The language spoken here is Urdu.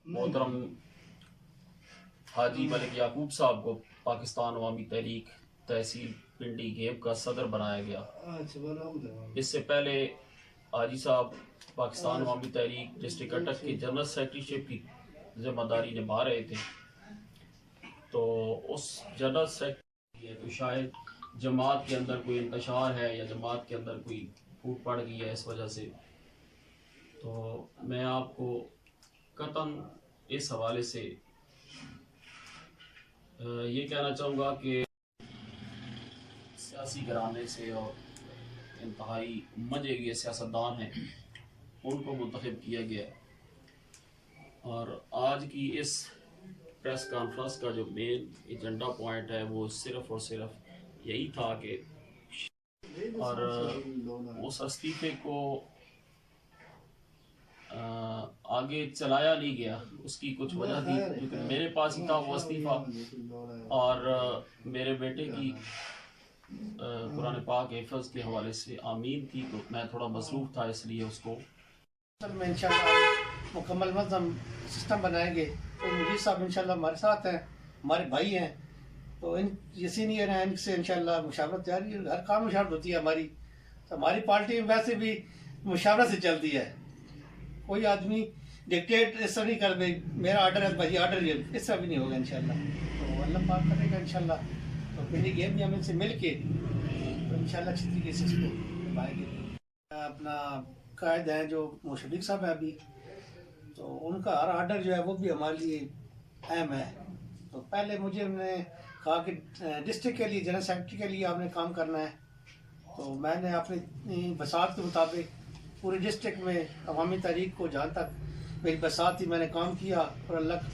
محترم حاجی ملک یعقوب صاحب کو پاکستان عوامی تحریک تحصیل پنڈی گیب کا صدر بنایا گیا۔ اس سے پہلے حاجی صاحب پاکستان عوامی تحریک ڈسٹرکٹ اٹک کے جنرل سیکرٹری شپ کی ذمہ داری نبھا رہے تھے، تو اس جنرل سیکرٹری تو شاید جماعت کے اندر کوئی انتشار ہے یا جماعت کے اندر کوئی پھوٹ پڑ گئی ہے اس وجہ سے۔ تو میں آپ کو قطعاً اس حوالے سے یہ کہنا چاہوں گا کہ سیاسی گھرانے سے اور انتہائی منجے ہوئے سیاستدان ہیں، ان کو منتخب کیا گیا، اور آج کی اس پریس کانفرنس کا جو مین ایجنڈا پوائنٹ ہے وہ صرف اور صرف یہی تھا کہ اور اس استعفے کو آگے چلایا نہیں گیا۔ اس کی کچھ وجہ تھی، کیونکہ میرے پاس ہی تھا وہ استعفیٰ، اور میرے بیٹے کی قرآن پاک حفظ کے حوالے سے آمین تھی، تو میں تھوڑا مصروف تھا، اس لیے اس کو میں انشاءاللہ مکمل منظم سسٹم بنائیں گے۔ تو مجید صاحب انشاءاللہ ہمارے ساتھ ہیں، ہمارے بھائی ہیں، تو یہ سینئر ہیں، ان سے انشاءاللہ مشاورت جاری ہے، ہر کام مشاورت ہوتی ہے ہماری، تو ہماری پارٹی میں ویسے بھی مشاورت سے چلتی ہے۔ کوئی آدمی ڈکٹیٹ اس طرح نہیں کر دے میرا آرڈر ہے بھائی آرڈر ہے، اس طرح بھی نہیں ہوگا انشاءاللہ۔ تو اللہ پاک کرے گا انشاءاللہ، تو پنڈی گیم بھی ہم ان سے مل کے تو انشاءاللہ اچھی طریقے سے اس کو نبھائیں گے۔ اپنا قائد ہیں جو مشفق صاحب ہیں ابھی، تو ان کا ہر آرڈر جو ہے وہ بھی ہمارے لیے اہم ہے۔ تو پہلے مجھے انہوں نے کہا کہ ڈسٹرکٹ کے لیے جنرل سیکرٹری کے لیے آپ نے کام کرنا ہے، تو میں نے اپنی بساط کے مطابق پورے ڈسٹرکٹ میں عوامی تحریک کو جہاں تک میری بساط تھی میں نے کام کیا، اور اللہ کا